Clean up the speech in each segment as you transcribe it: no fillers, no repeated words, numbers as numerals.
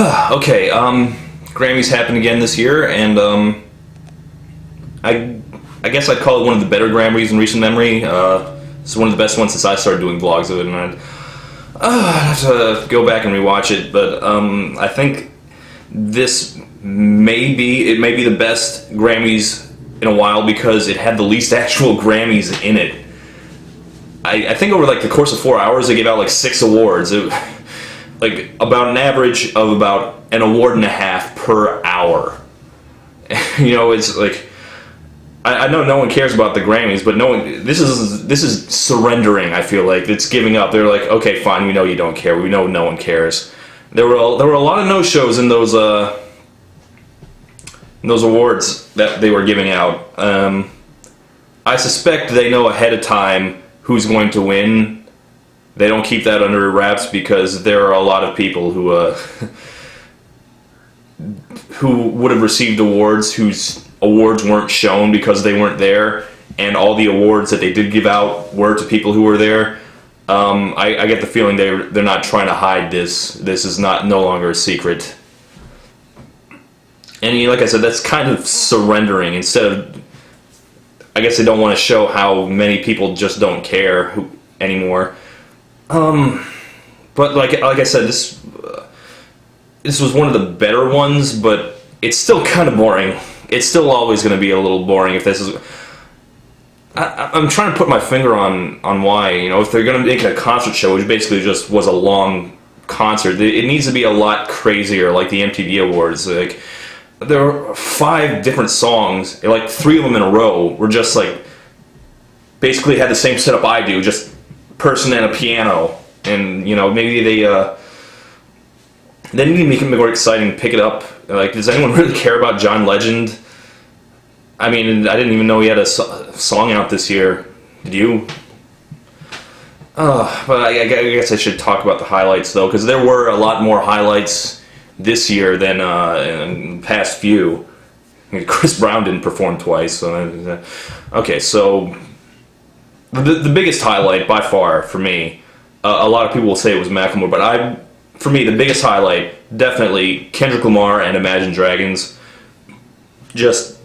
Okay, Grammys happened again this year, and I guess I'd call it one of the better Grammys in recent memory. It's one of the best ones since I started doing vlogs of it, and I'd have to go back and rewatch it. But I think this may be the best Grammys in a while because it had the least actual Grammys in it. I think over like the course of 4 hours, they gave out like 6 awards. Like about an average of about an award and a half per hour. It's like I know no one cares about the Grammys, but this is surrendering. I feel like it's giving up. They're like, okay, fine, we know you don't care. We know no one cares. There were a lot of no shows in those awards that they were giving out. I suspect they know ahead of time who's going to win. They don't keep that under wraps because there are a lot of people who would have received awards whose awards weren't shown because they weren't there, and all the awards that they did give out were to people who were there. I get the feeling they're not trying to hide this. This is no longer a secret. And like I said, that's kind of surrendering. Instead of, I guess they don't want to show how many people just don't care anymore. But like I said, this was one of the better ones, but it's still kind of boring. It's still always going to be a little boring if this is. I'm trying to put my finger on why. If they're going to make a concert show, which basically just was a long concert, it needs to be a lot crazier, like the MTV Awards. Like there were 5 different songs, like 3 of them in a row were just like basically had the same setup I do, just person and a piano, and maybe they need to make it more exciting, pick it up. Like, does anyone really care about John Legend? I mean, I didn't even know he had a song out this year. Did you? But I guess I should talk about the highlights though, because there were a lot more highlights this year than in the past few. Chris Brown didn't perform twice. So, okay, so the biggest highlight by far for me, a lot of people will say it was Macklemore, but for me, the biggest highlight, definitely Kendrick Lamar and Imagine Dragons. Just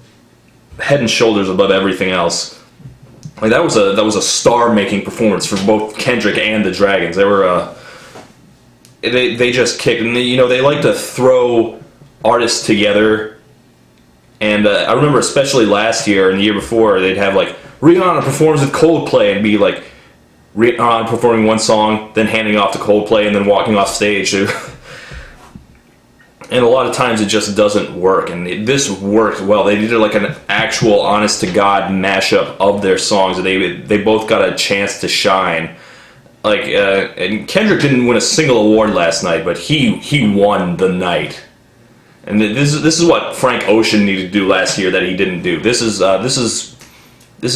head and shoulders above everything else. Like that was a star-making performance for both Kendrick and the Dragons. They were they just kicked, and they like to throw artists together. And I remember especially last year and the year before, they'd have like Rihanna performs with Coldplay and be like Rihanna performing one song, then handing off to Coldplay, and then walking off stage. And a lot of times it just doesn't work. And this worked well. They did like an actual honest-to-God mashup of their songs. They both got a chance to shine. Like, and Kendrick didn't win a single award last night, but he won the night. And this is what Frank Ocean needed to do last year that he didn't do. This is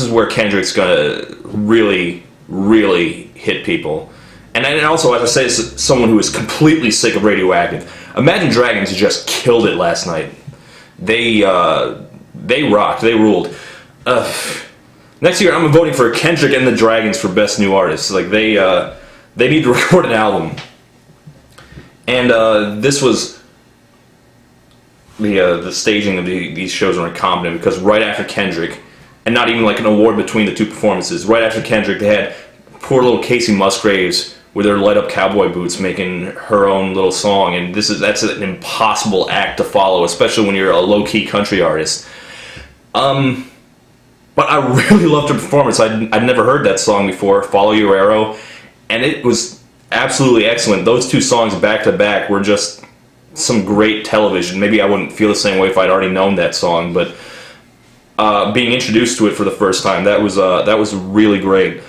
where Kendrick's gonna really hit people. And also, as I say, as someone who is completely sick of Radioactive, Imagine Dragons just killed it last night. They rocked. They ruled. Next year, I'm voting for Kendrick and the Dragons for Best New Artists. Like they need to record an album. And this was the staging of these shows were incompetent because right after Kendrick, and not even like an award between the two performances, right after Kendrick, they had poor little Casey Musgraves with her light up cowboy boots making her own little song, and that's an impossible act to follow, especially when you're a low key country artist. But I really loved her performance. I'd never heard that song before, Follow Your Arrow, and it was absolutely excellent. Those 2 songs back to back were just some great television. Maybe I wouldn't feel the same way if I'd already known that song, but being introduced to it for the first time, that was really great.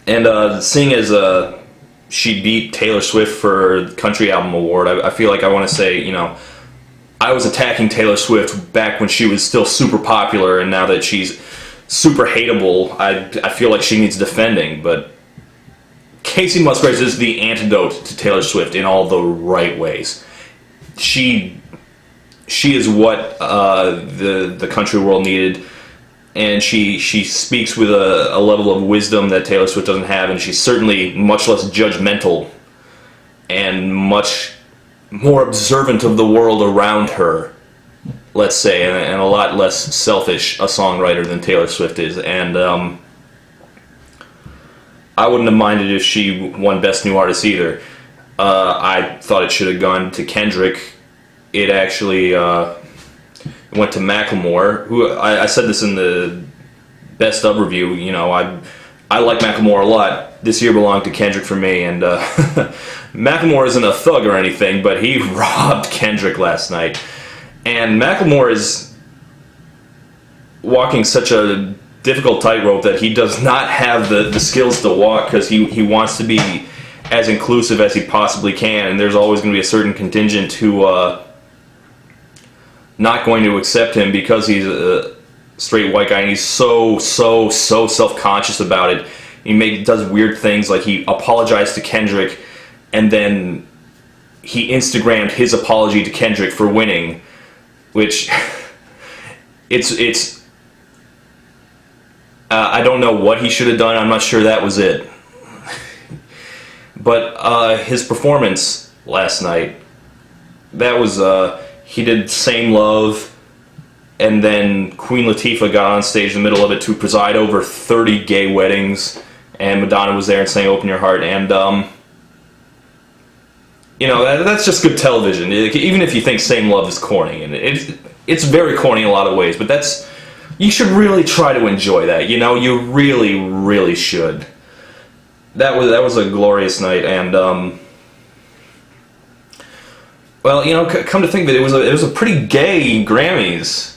And seeing as she beat Taylor Swift for the Country Album Award, I feel like I want to say, I was attacking Taylor Swift back when she was still super popular, and now that she's super hateable, I feel like she needs defending. But Casey Musgraves is the antidote to Taylor Swift in all the right ways. She is what the country world needed, and she speaks with a level of wisdom that Taylor Swift doesn't have, and she's certainly much less judgmental and much more observant of the world around her, let's say, and a lot less selfish a songwriter than Taylor Swift is. And I wouldn't have minded if she won Best New Artist either. I thought it should have gone to Kendrick. It actually went to Macklemore, who I said this in the Best Of review. You know, I like Macklemore a lot. This year belonged to Kendrick for me, and Macklemore isn't a thug or anything, but he robbed Kendrick last night. And Macklemore is walking such a difficult tightrope that he does not have the skills to walk, because he wants to be as inclusive as he possibly can, and there's always going to be a certain contingent who not going to accept him because he's a straight white guy, and he's so self-conscious about it. He does weird things, like he apologized to Kendrick, and then he Instagrammed his apology to Kendrick for winning, which it's I don't know what he should have done. I'm not sure that was it. But his performance last night, that was, he did Same Love, and then Queen Latifah got on stage in the middle of it to preside over 30 gay weddings, and Madonna was there and sang Open Your Heart, and, you know, that's just good television. Even if you think Same Love is corny, and it's very corny in a lot of ways, but you should really try to enjoy that, you know, you really should. That was a glorious night, and well, you know, come to think of it, it was a pretty gay Grammys,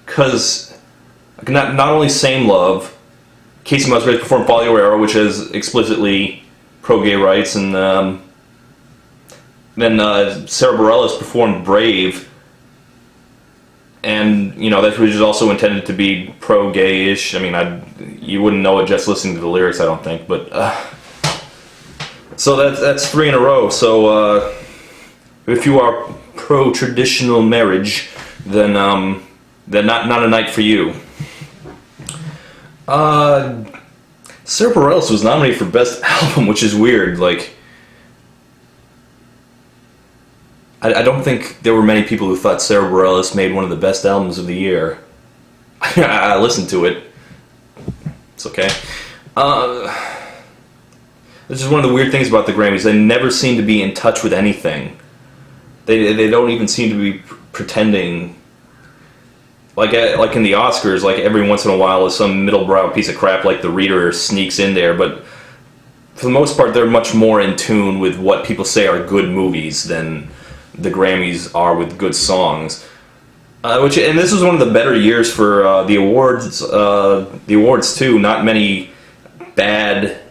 because not only Same Love, Casey Musgraves performed Follow Your Arrow, which is explicitly pro-gay rights, and then Sarah Bareilles performed Brave, and you know that was also intended to be pro-gay-ish. I mean, you wouldn't know it just listening to the lyrics, I don't think. But so that's 3 in a row. So if you are pro-traditional marriage, then not a night for you. Sarah Bareilles was nominated for Best Album, which is weird. Like, I don't think there were many people who thought Sarah Bareilles made one of the best albums of the year. I listened to it. It's okay. This is one of the weird things about the Grammys. They never seem to be in touch with anything. They don't even seem to be pretending. Like in the Oscars, like every once in a while is some middle-brow piece of crap like The Reader sneaks in there, but for the most part they're much more in tune with what people say are good movies than the Grammys are with good songs. And this was one of the better years for the awards. The awards too. Not many bad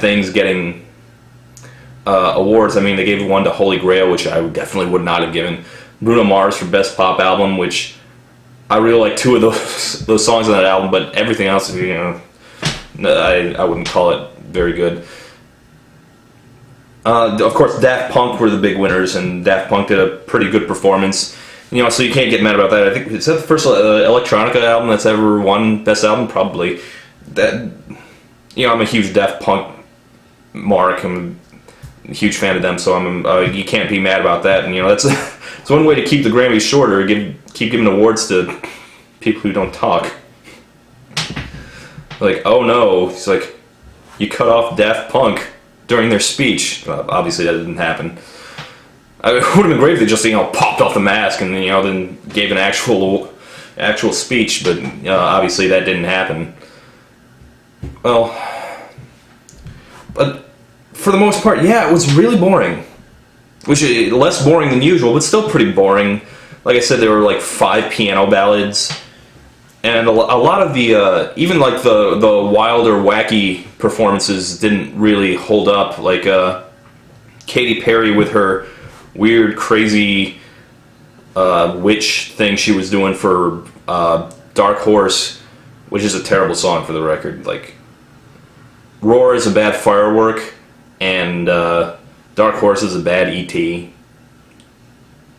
things getting awards. I mean, they gave one to Holy Grail, which I definitely would not have given. Bruno Mars for Best Pop Album, which I really like 2 of those songs on that album, but everything else, you know, I wouldn't call it very good. Of course, Daft Punk were the big winners, and Daft Punk did a pretty good performance. You know, so you can't get mad about that. I think, is that the first electronica album that's ever won Best Album? Probably. That, you know, I'm a huge Daft Punk mark. I'm a huge fan of them, so you can't be mad about that. And you know, it's one way to keep the Grammys shorter. Keep giving awards to people who don't talk. Like, oh no, it's like you cut off Daft Punk during their speech. Obviously, that didn't happen. It would have been great if they just, you know, popped off the mask and then gave an actual speech, but obviously that didn't happen. Well, but for the most part, yeah, it was really boring. Which is less boring than usual, but still pretty boring. Like I said, there were like 5 piano ballads, and a lot of the even like the wilder, wacky performances didn't really hold up. Like Katy Perry with her weird, crazy witch thing she was doing for Dark Horse, which is a terrible song for the record. Like, Roar is a bad Firework, and Dark Horse is a bad E.T.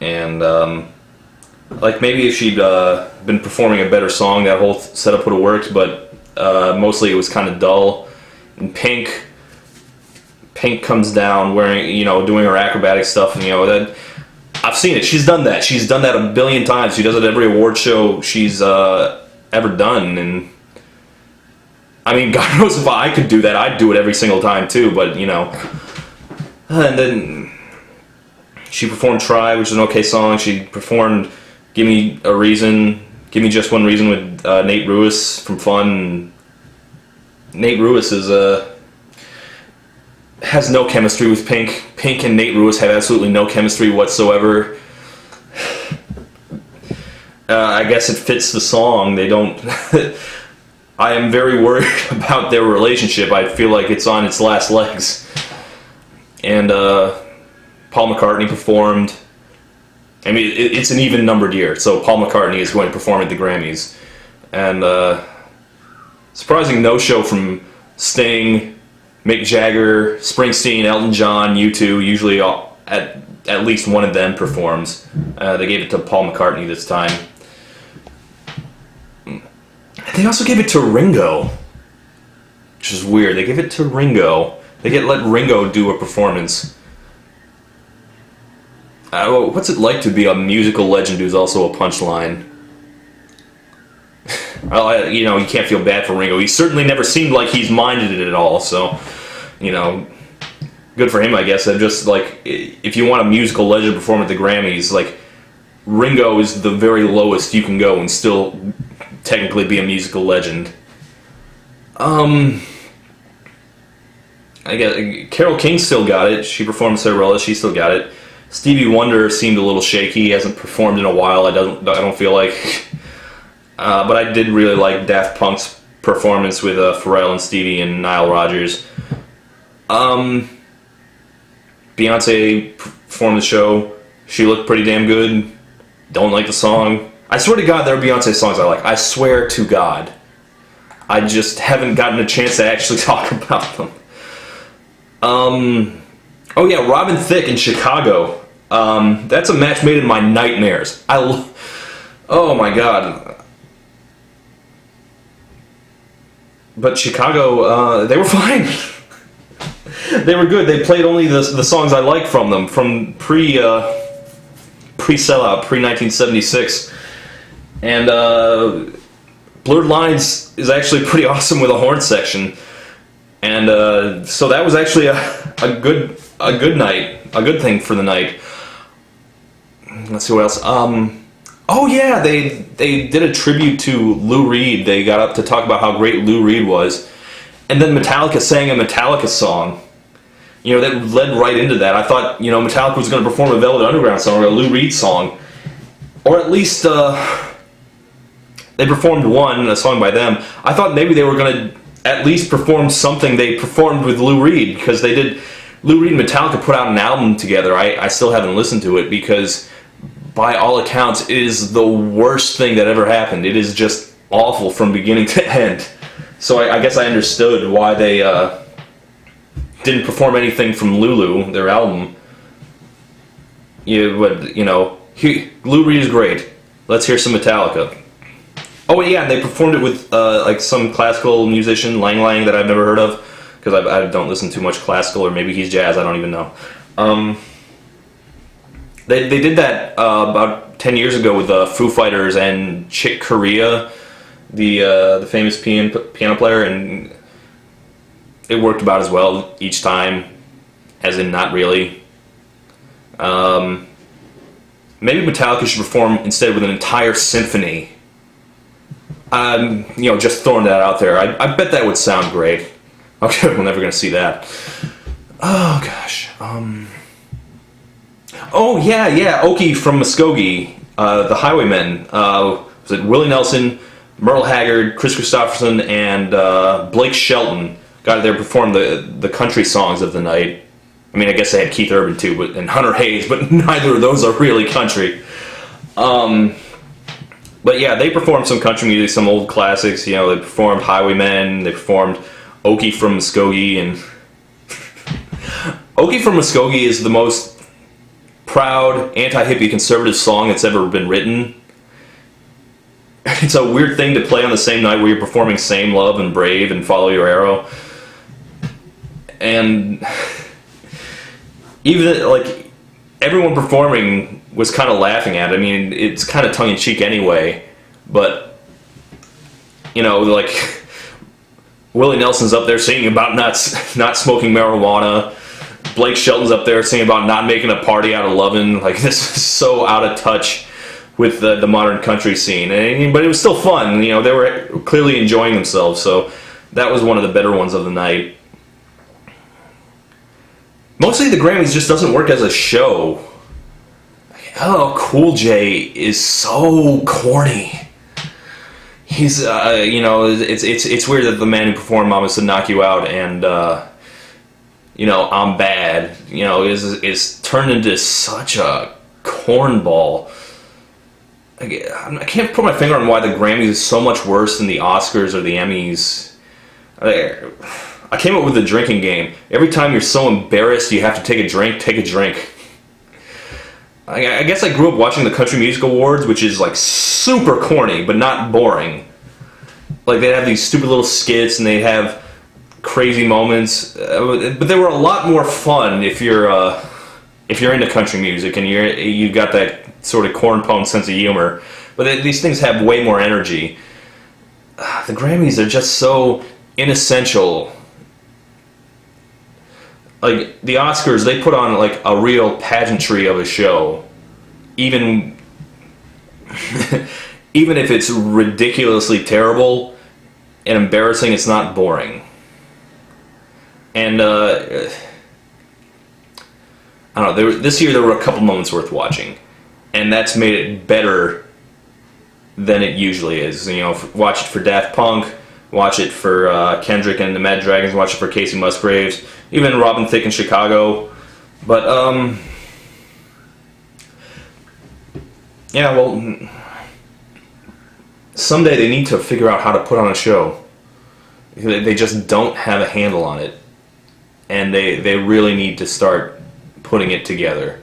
And like, maybe if she'd been performing a better song, that whole setup would have worked, but mostly it was kind of dull. And Pink Pink comes down wearing, doing her acrobatic stuff, and that I've seen it. She's done that. She's done that a billion times. She does it every award show she's ever done, and I mean, God knows if I could do that, I'd do it every single time too. But and then she performed "Try," which is an okay song. She performed "Give Me a Reason," "Give Me Just One Reason" with Nate Ruess from Fun. Nate Ruess has no chemistry with Pink. Pink and Nate Ruess have absolutely no chemistry whatsoever. I guess it fits the song. They don't. I am very worried about their relationship. I feel like it's on its last legs. And Paul McCartney performed. I mean, it's an even numbered year, so Paul McCartney is going to perform at the Grammys. And surprising no-show from Sting, Mick Jagger, Springsteen, Elton John, U2. Usually at least one of them performs. They gave it to Paul McCartney this time. They also gave it to Ringo, which is weird. They gave it to Ringo. They let Ringo do a performance. What's it like to be a musical legend who's also a punchline? You can't feel bad for Ringo. He certainly never seemed like he's minded it at all, so, good for him, I guess. And just, if you want a musical legend to perform at the Grammys, Ringo is the very lowest you can go and still technically be a musical legend. I guess Carole King still got it. She performed Cinderella. She still got it. Stevie Wonder seemed a little shaky. He hasn't performed in a while. I don't feel like. But I did really like Daft Punk's performance with Pharrell and Stevie and Nile Rodgers. Beyonce performed the show. She looked pretty damn good. Don't like the song. I swear to God, there are Beyonce songs I like. I swear to God. I just haven't gotten a chance to actually talk about them. Oh yeah, Robin Thicke in Chicago. That's a match made in my nightmares. Oh my God. But Chicago, they were fine. They were good. They played only the songs I liked from them, from pre-sellout, pre-1976. And Blurred Lines is actually pretty awesome with a horn section. And so that was actually a good night, a good thing for the night. Let's see what else. Oh yeah, they did a tribute to Lou Reed. They got up to talk about how great Lou Reed was, and then Metallica sang a Metallica song. That led right into that. I thought Metallica was going to perform a Velvet Underground song or a Lou Reed song, or at least they performed a song by them. I thought maybe they were going to at least perform something they performed with Lou Reed, because they did. Lou Reed and Metallica put out an album together. I still haven't listened to it because, by all accounts, it is the worst thing that ever happened. It is just awful from beginning to end. So I guess I understood why they didn't perform anything from Lulu, their album. Lou Reed is great. Let's hear some Metallica. Oh yeah, they performed it with some classical musician, Lang Lang, that I've never heard of, because I don't listen too much classical, or maybe he's jazz, I don't even know. They did that about 10 years ago with Foo Fighters and Chick Corea, the famous piano player, and it worked about as well each time, as in not really. Maybe Metallica should perform instead with an entire symphony. Just throwing that out there. I bet that would sound great. Okay, we're never going to see that. Oh, gosh. Oh, yeah, Okie from Muskogee, the Highwaymen. Was it Willie Nelson, Merle Haggard, Chris Christopherson, and Blake Shelton got there to perform the country songs of the night. I mean, I guess they had Keith Urban too, and Hunter Hayes, but neither of those are really country. But yeah, they performed some country music, some old classics. They performed Highwaymen, they performed Okie from Muskogee, and Okie from Muskogee is the most proud, anti-hippie conservative song that's ever been written. It's a weird thing to play on the same night where you're performing Same Love and Brave and Follow Your Arrow. And even like everyone performing was kind of laughing at it. I mean, it's kind of tongue in cheek anyway, but you know, like Willie Nelson's up there singing about not smoking marijuana. Blake Shelton's up there singing about not making a party out of lovin'. Like, this is so out of touch with the modern country scene, but it was still fun. You know, they were clearly enjoying themselves, so that was one of the better ones of the night. Mostly the Grammys just doesn't work as a show. Oh, Cool J is so corny. He's, you know, it's weird that the man who performed Mama Said Knock You Out and, you know, I'm Bad, you know, is turned into such a cornball. I can't put my finger on why the Grammys is so much worse than the Oscars or the Emmys. I came up with a drinking game. Every time you're so embarrassed you have to take a drink, take a drink. I guess I grew up watching the Country Music Awards, which is like super corny, but not boring. Like, they'd have these stupid little skits and they'd have crazy moments, but they were a lot more fun if you're into country music and you've got that sort of cornpone sense of humor. But these things have way more energy. The Grammys are just so inessential. Like, the Oscars, they put on like a real pageantry of a show, even even if it's ridiculously terrible and embarrassing. It's not boring. And I don't know, this year there were a couple moments worth watching, and that's made it better than it usually is. You know, watch it for Daft Punk, watch it for Kendrick and the Mad Dragons, watch it for Casey Musgraves, even Robin Thicke in Chicago. But yeah, well, someday they need to figure out how to put on a show. They just don't have a handle on it, and they really need to start putting it together.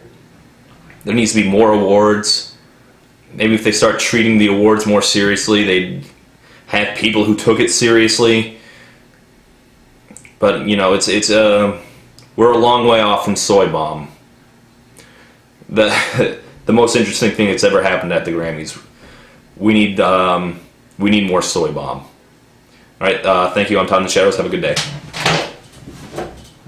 There needs to be more awards. Maybe if they start treating the awards more seriously, they'd have people who took it seriously. But, you know, we're a long way off from Soy Bomb. The most interesting thing that's ever happened at the Grammys. We need more Soy Bomb. All right, thank you. I'm Todd In The Shadows. Have a good day.